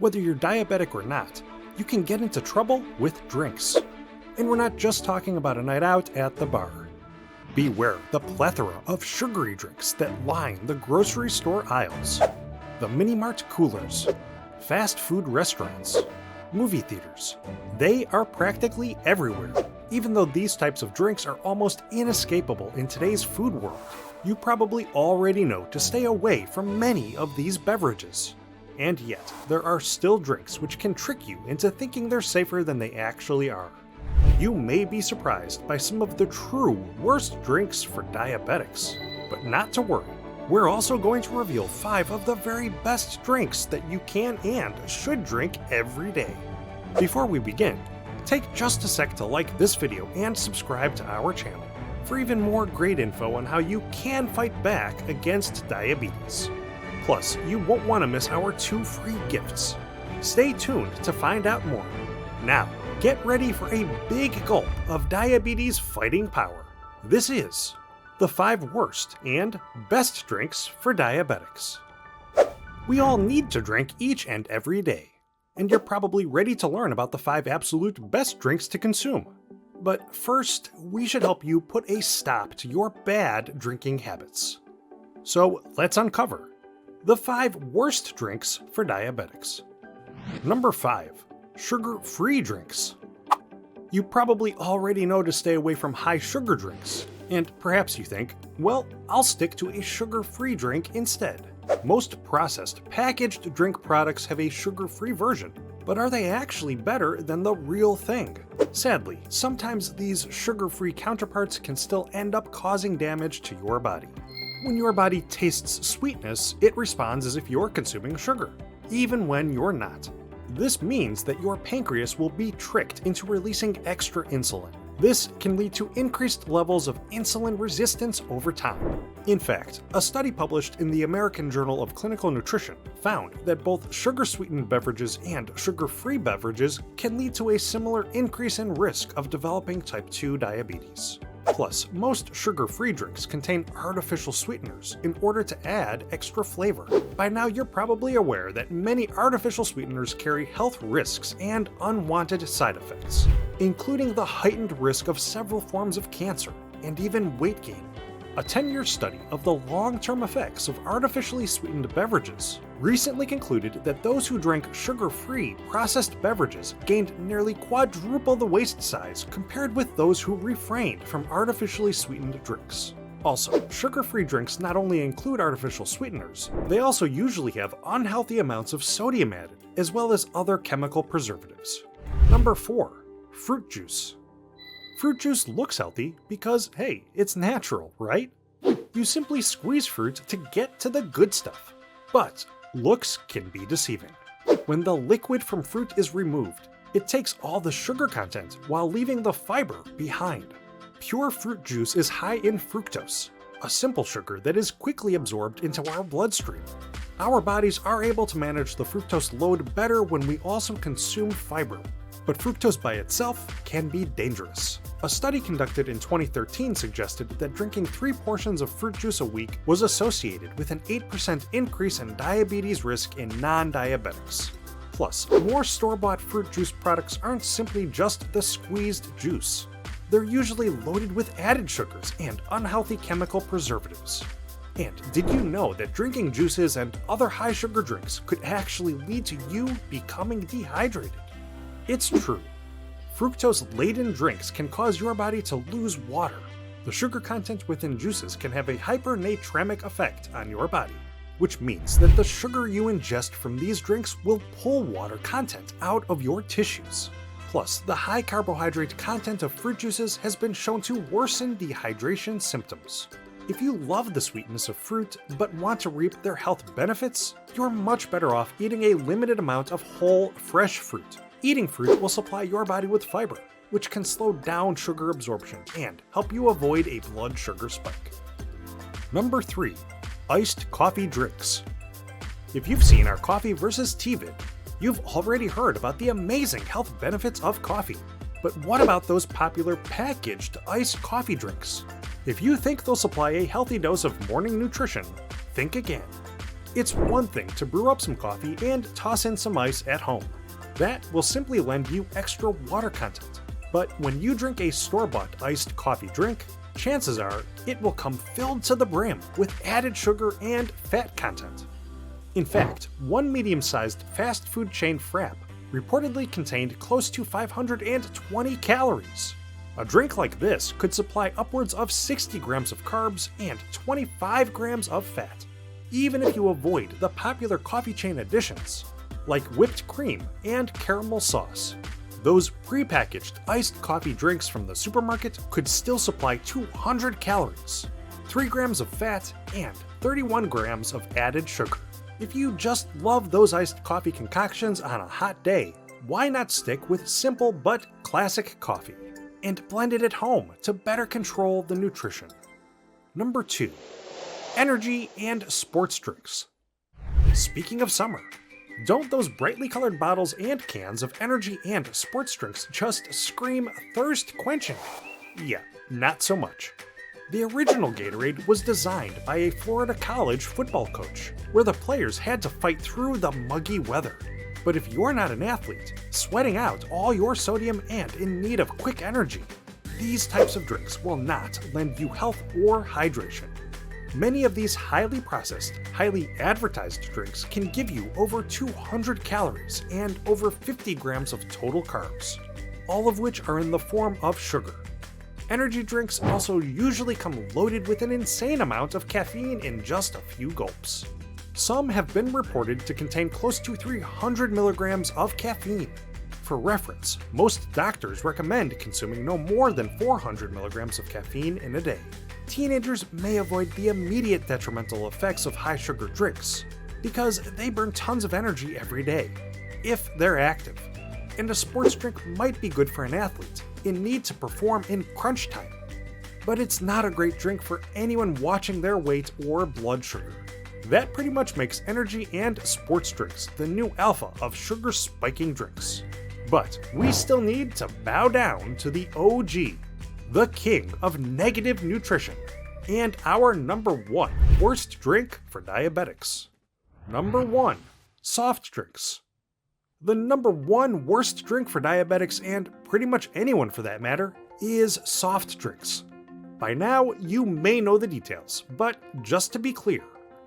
Whether you're diabetic or not, you can get into trouble with drinks. And we're not just talking about a night out at the bar. Beware the plethora of sugary drinks that line the grocery store aisles, the mini-mart coolers, fast food restaurants, movie theaters. They are practically everywhere. Even though these types of drinks are almost inescapable in today's food world, you probably already know to stay away from many of these beverages. And yet, there are still drinks which can trick you into thinking they're safer than they actually are. You may be surprised by some of the true worst drinks for diabetics, but not to worry. We're also going to reveal 5 of the very best drinks that you can and should drink every day. Before we begin, take just a sec to like this video and subscribe to our channel for even more great info on how you can fight back against diabetes. Plus, you won't want to miss our 2 free gifts. Stay tuned to find out more. Now, get ready for a big gulp of diabetes fighting power. This is the 5 worst and best drinks for diabetics. We all need to drink each and every day, and you're probably ready to learn about the 5 absolute best drinks to consume. But first, we should help you put a stop to your bad drinking habits. So let's uncover the 5 worst drinks for diabetics. Number 5. Sugar-free drinks. You probably already know to stay away from high sugar drinks, and perhaps you think, well, I'll stick to a sugar-free drink instead. Most processed, packaged drink products have a sugar-free version, but are they actually better than the real thing? Sadly, sometimes these sugar-free counterparts can still end up causing damage to your body. When your body tastes sweetness, it responds as if you're consuming sugar, even when you're not. This means that your pancreas will be tricked into releasing extra insulin. This can lead to increased levels of insulin resistance over time. In fact, a study published in the American Journal of Clinical Nutrition found that both sugar-sweetened beverages and sugar-free beverages can lead to a similar increase in risk of developing type 2 diabetes. Plus, most sugar-free drinks contain artificial sweeteners in order to add extra flavor. By now, you're probably aware that many artificial sweeteners carry health risks and unwanted side effects, including the heightened risk of several forms of cancer and even weight gain. A 10-year study of the long-term effects of artificially sweetened beverages recently concluded that those who drank sugar-free processed beverages gained nearly quadruple the waist size compared with those who refrained from artificially sweetened drinks. Also, sugar-free drinks not only include artificial sweeteners, they also usually have unhealthy amounts of sodium added, as well as other chemical preservatives. Number 4. Fruit juice. Fruit juice looks healthy because, hey, it's natural, right? You simply squeeze fruit to get to the good stuff. But looks can be deceiving. When the liquid from fruit is removed, it takes all the sugar content while leaving the fiber behind. Pure fruit juice is high in fructose, a simple sugar that is quickly absorbed into our bloodstream. Our bodies are able to manage the fructose load better when we also consume fiber. But fructose by itself can be dangerous. A study conducted in 2013 suggested that drinking 3 portions of fruit juice a week was associated with an 8% increase in diabetes risk in non-diabetics. Plus, more store-bought fruit juice products aren't simply just the squeezed juice. They're usually loaded with added sugars and unhealthy chemical preservatives. And did you know that drinking juices and other high-sugar drinks could actually lead to you becoming dehydrated? It's true. Fructose-laden drinks can cause your body to lose water. The sugar content within juices can have a hypernatremic effect on your body, which means that the sugar you ingest from these drinks will pull water content out of your tissues. Plus, the high carbohydrate content of fruit juices has been shown to worsen dehydration symptoms. If you love the sweetness of fruit but want to reap their health benefits, you're much better off eating a limited amount of whole, fresh fruit. Eating fruit will supply your body with fiber, which can slow down sugar absorption and help you avoid a blood sugar spike. Number 3. Iced coffee drinks. If you've seen our coffee versus tea vid, you've already heard about the amazing health benefits of coffee. But what about those popular packaged iced coffee drinks? If you think they'll supply a healthy dose of morning nutrition, think again. It's one thing to brew up some coffee and toss in some ice at home. That will simply lend you extra water content. But when you drink a store-bought iced coffee drink, chances are it will come filled to the brim with added sugar and fat content. In fact, one medium-sized fast food chain frap reportedly contained close to 520 calories. A drink like this could supply upwards of 60 grams of carbs and 25 grams of fat, even if you avoid the popular coffee chain additions, like whipped cream and caramel sauce. Those prepackaged iced coffee drinks from the supermarket could still supply 200 calories, 3 grams of fat, and 31 grams of added sugar. If you just love those iced coffee concoctions on a hot day, why not stick with simple but classic coffee and blend it at home to better control the nutrition? Number 2. Energy and sports drinks. Speaking of summer, don't those brightly colored bottles and cans of energy and sports drinks just scream thirst quenching? Yeah, not so much. The original Gatorade was designed by a Florida college football coach, where the players had to fight through the muggy weather. But if you're not an athlete, sweating out all your sodium and in need of quick energy, these types of drinks will not lend you health or hydration. Many of these highly processed, highly advertised drinks can give you over 200 calories and over 50 grams of total carbs, all of which are in the form of sugar. Energy drinks also usually come loaded with an insane amount of caffeine in just a few gulps. Some have been reported to contain close to 300 milligrams of caffeine. For reference, most doctors recommend consuming no more than 400 milligrams of caffeine in a day. Teenagers may avoid the immediate detrimental effects of high sugar drinks because they burn tons of energy every day, if they're active. And a sports drink might be good for an athlete in need to perform in crunch time. But it's not a great drink for anyone watching their weight or blood sugar. That pretty much makes energy and sports drinks the new alpha of sugar spiking drinks. But we still need to bow down to the OG, the king of negative nutrition, and our number 1 worst drink for diabetics. Number 1. Soft drinks. The number 1 worst drink for diabetics, and pretty much anyone for that matter, is soft drinks. By now, you may know the details, but just to be clear,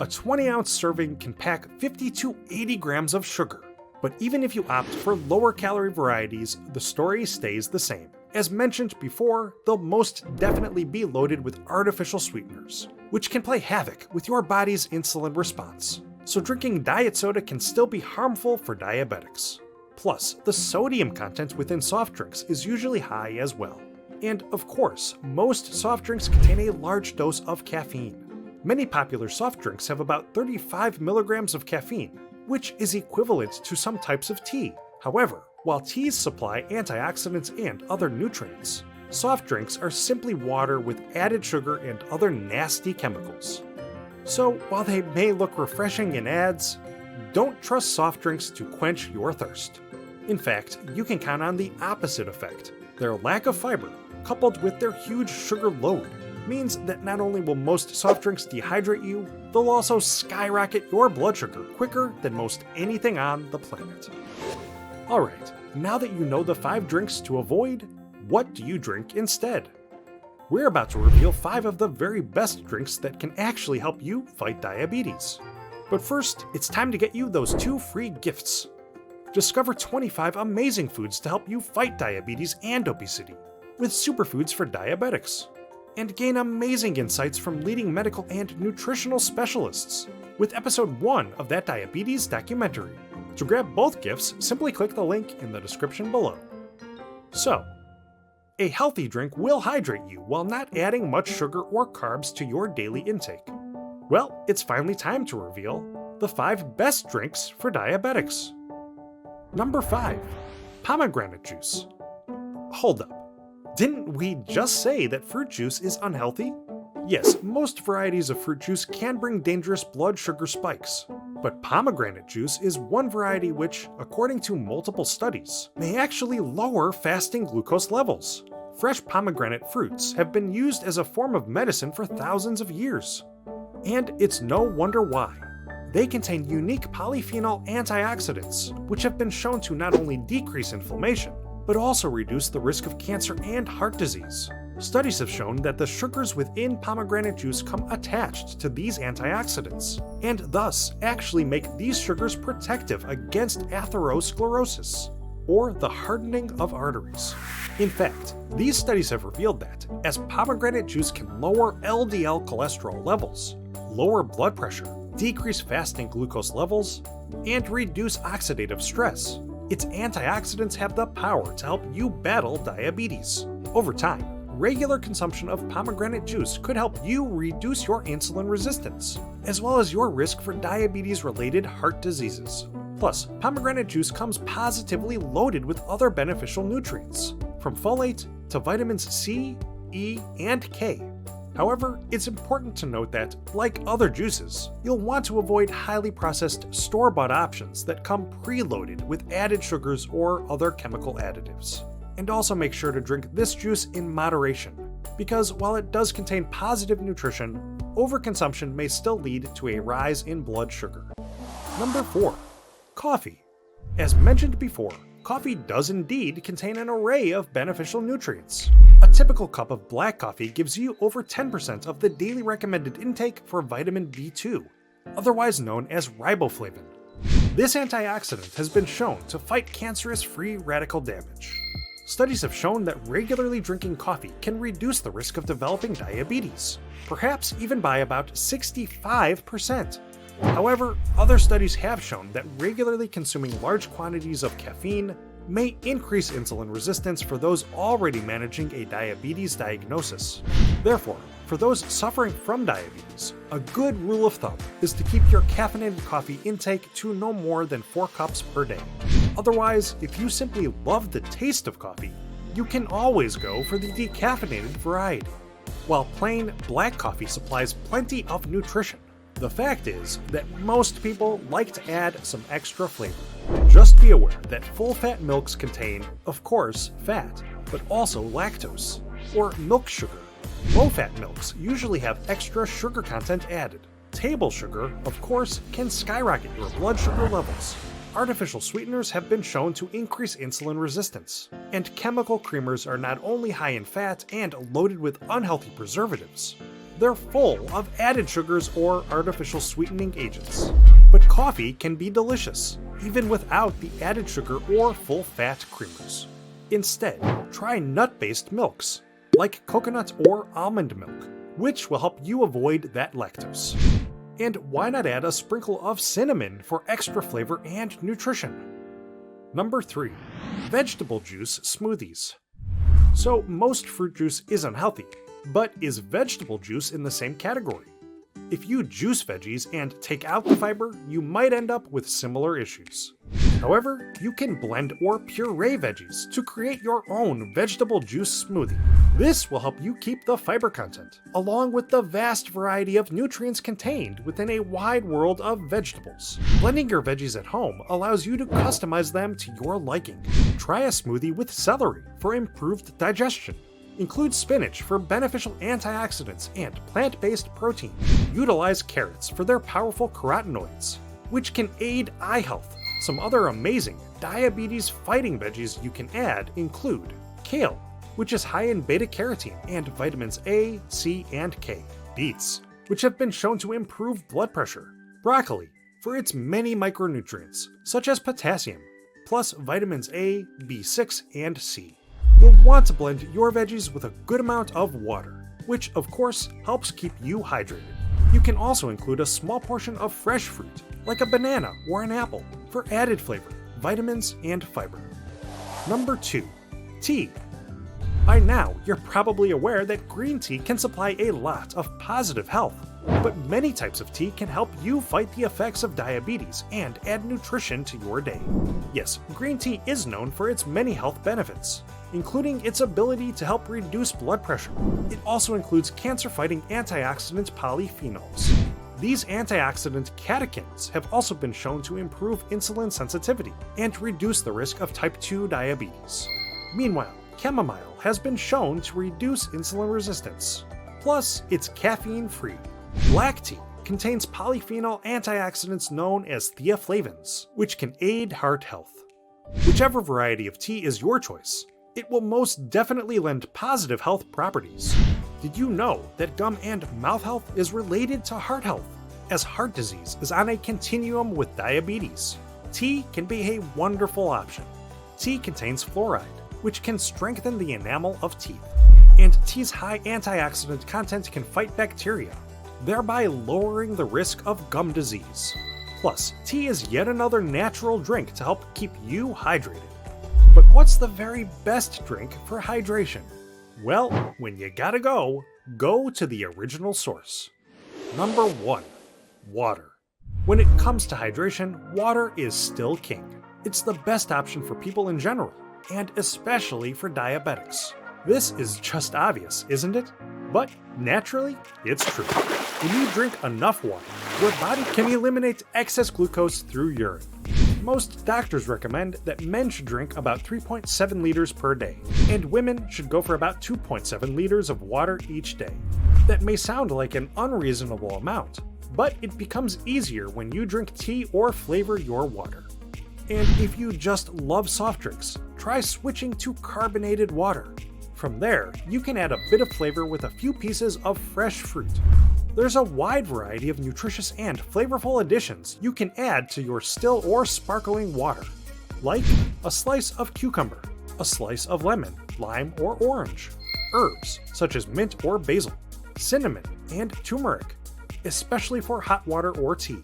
a 20-ounce serving can pack 50 to 80 grams of sugar. But even if you opt for lower calorie varieties, the story stays the same. As mentioned before, they'll most definitely be loaded with artificial sweeteners, which can play havoc with your body's insulin response. So drinking diet soda can still be harmful for diabetics. Plus, the sodium content within soft drinks is usually high as well. And of course, most soft drinks contain a large dose of caffeine. Many popular soft drinks have about 35 milligrams of caffeine, which is equivalent to some types of tea. However, while teas supply antioxidants and other nutrients, soft drinks are simply water with added sugar and other nasty chemicals. So while they may look refreshing in ads, don't trust soft drinks to quench your thirst. In fact, you can count on the opposite effect. Their lack of fiber, coupled with their huge sugar load, means that not only will most soft drinks dehydrate you, they'll also skyrocket your blood sugar quicker than most anything on the planet. Alright, now that you know the 5 drinks to avoid, what do you drink instead? We're about to reveal 5 of the very best drinks that can actually help you fight diabetes. But first, it's time to get you those 2 free gifts. Discover 25 amazing foods to help you fight diabetes and obesity with superfoods for diabetics. And gain amazing insights from leading medical and nutritional specialists with episode 1 of that diabetes documentary. To grab both gifts, simply click the link in the description below. So, a healthy drink will hydrate you while not adding much sugar or carbs to your daily intake. Well, it's finally time to reveal the 5 best drinks for diabetics. Number 5. Pomegranate juice. Hold up. Didn't we just say that fruit juice is unhealthy? Yes, most varieties of fruit juice can bring dangerous blood sugar spikes, but pomegranate juice is one variety which, according to multiple studies, may actually lower fasting glucose levels. Fresh pomegranate fruits have been used as a form of medicine for thousands of years. And it's no wonder why. They contain unique polyphenol antioxidants, which have been shown to not only decrease inflammation, but also reduce the risk of cancer and heart disease. Studies have shown that the sugars within pomegranate juice come attached to these antioxidants, and thus actually make these sugars protective against atherosclerosis, or the hardening of arteries. In fact, these studies have revealed that, as pomegranate juice can lower LDL cholesterol levels, lower blood pressure, decrease fasting glucose levels, and reduce oxidative stress, its antioxidants have the power to help you battle diabetes. Over time, regular consumption of pomegranate juice could help you reduce your insulin resistance, as well as your risk for diabetes-related heart diseases. Plus, pomegranate juice comes positively loaded with other beneficial nutrients, from folate to vitamins C, E, and K. However, it's important to note that, like other juices, you'll want to avoid highly processed store-bought options that come preloaded with added sugars or other chemical additives. And also make sure to drink this juice in moderation, because while it does contain positive nutrition, overconsumption may still lead to a rise in blood sugar. Number 4. Coffee. As mentioned before, coffee does indeed contain an array of beneficial nutrients. A typical cup of black coffee gives you over 10% of the daily recommended intake for vitamin B2, otherwise known as riboflavin. This antioxidant has been shown to fight cancerous free radical damage. Studies have shown that regularly drinking coffee can reduce the risk of developing diabetes, perhaps even by about 65%. However, other studies have shown that regularly consuming large quantities of caffeine may increase insulin resistance for those already managing a diabetes diagnosis. Therefore, for those suffering from diabetes, a good rule of thumb is to keep your caffeinated coffee intake to no more than 4 cups per day. Otherwise, if you simply love the taste of coffee, you can always go for the decaffeinated variety. While plain black coffee supplies plenty of nutrition, the fact is that most people like to add some extra flavor. Just be aware that full-fat milks contain, of course, fat, but also lactose, or milk sugar. Low-fat milks usually have extra sugar content added. Table sugar, of course, can skyrocket your blood sugar levels. Artificial sweeteners have been shown to increase insulin resistance, and chemical creamers are not only high in fat and loaded with unhealthy preservatives, they're full of added sugars or artificial sweetening agents. But coffee can be delicious, even without the added sugar or full-fat creamers. Instead, try nut-based milks, like coconut or almond milk, which will help you avoid that lactose. And why not add a sprinkle of cinnamon for extra flavor and nutrition? Number 3. Vegetable juice smoothies. So most fruit juice is unhealthy, but is vegetable juice in the same category? If you juice veggies and take out the fiber, you might end up with similar issues. However, you can blend or puree veggies to create your own vegetable juice smoothie. This will help you keep the fiber content, along with the vast variety of nutrients contained within a wide world of vegetables. Blending your veggies at home allows you to customize them to your liking. Try a smoothie with celery for improved digestion. Include spinach for beneficial antioxidants and plant-based protein. Utilize carrots for their powerful carotenoids, which can aid eye health. Some other amazing diabetes-fighting veggies you can add include kale, which is high in beta-carotene and vitamins A, C, and K. Beets, which have been shown to improve blood pressure. Broccoli, for its many micronutrients, such as potassium, plus vitamins A, B6, and C. You'll want to blend your veggies with a good amount of water, which of course helps keep you hydrated. You can also include a small portion of fresh fruit, like a banana or an apple, for added flavor, vitamins, and fiber. Number 2. Tea. By now, you're probably aware that green tea can supply a lot of positive health, but many types of tea can help you fight the effects of diabetes and add nutrition to your day. Yes, green tea is known for its many health benefits, including its ability to help reduce blood pressure. It also includes cancer-fighting antioxidant polyphenols. These antioxidant catechins have also been shown to improve insulin sensitivity and reduce the risk of type 2 diabetes. Meanwhile, chamomile has been shown to reduce insulin resistance. Plus, it's caffeine-free. Black tea, contains polyphenol antioxidants known as theaflavins, which can aid heart health. Whichever variety of tea is your choice, it will most definitely lend positive health properties. Did you know that gum and mouth health is related to heart health, as heart disease is on a continuum with diabetes? Tea can be a wonderful option. Tea contains fluoride, which can strengthen the enamel of teeth, and tea's high antioxidant content can fight bacteria, thereby lowering the risk of gum disease. Plus, tea is yet another natural drink to help keep you hydrated. But what's the very best drink for hydration? Well, when you gotta go to the original source. Number 1. Water. When it comes to hydration, water is still king. It's the best option for people in general, and especially for diabetics. This is just obvious, isn't it? But naturally, it's true. When you drink enough water, your body can eliminate excess glucose through urine. Most doctors recommend that men should drink about 3.7 liters per day, and women should go for about 2.7 liters of water each day. That may sound like an unreasonable amount, but it becomes easier when you drink tea or flavor your water. And if you just love soft drinks, try switching to carbonated water. From there, you can add a bit of flavor with a few pieces of fresh fruit. There's a wide variety of nutritious and flavorful additions you can add to your still or sparkling water, like a slice of cucumber, a slice of lemon, lime, or orange, herbs such as mint or basil, cinnamon, and turmeric, especially for hot water or tea,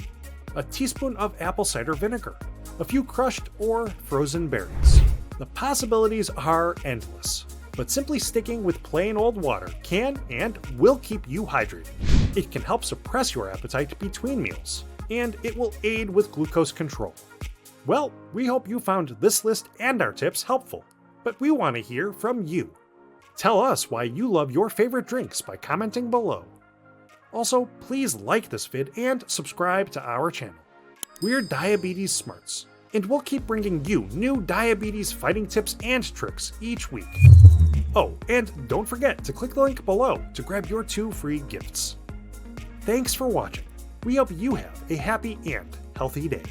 a teaspoon of apple cider vinegar, a few crushed or frozen berries. The possibilities are endless, but simply sticking with plain old water can and will keep you hydrated. It can help suppress your appetite between meals, and it will aid with glucose control. Well, we hope you found this list and our tips helpful, but we want to hear from you. Tell us why you love your favorite drinks by commenting below. Also, please like this vid and subscribe to our channel. We're Diabetes Smarts, and we'll keep bringing you new diabetes fighting tips and tricks each week. Oh, and don't forget to click the link below to grab your 2 free gifts. Thanks for watching. We hope you have a happy and healthy day.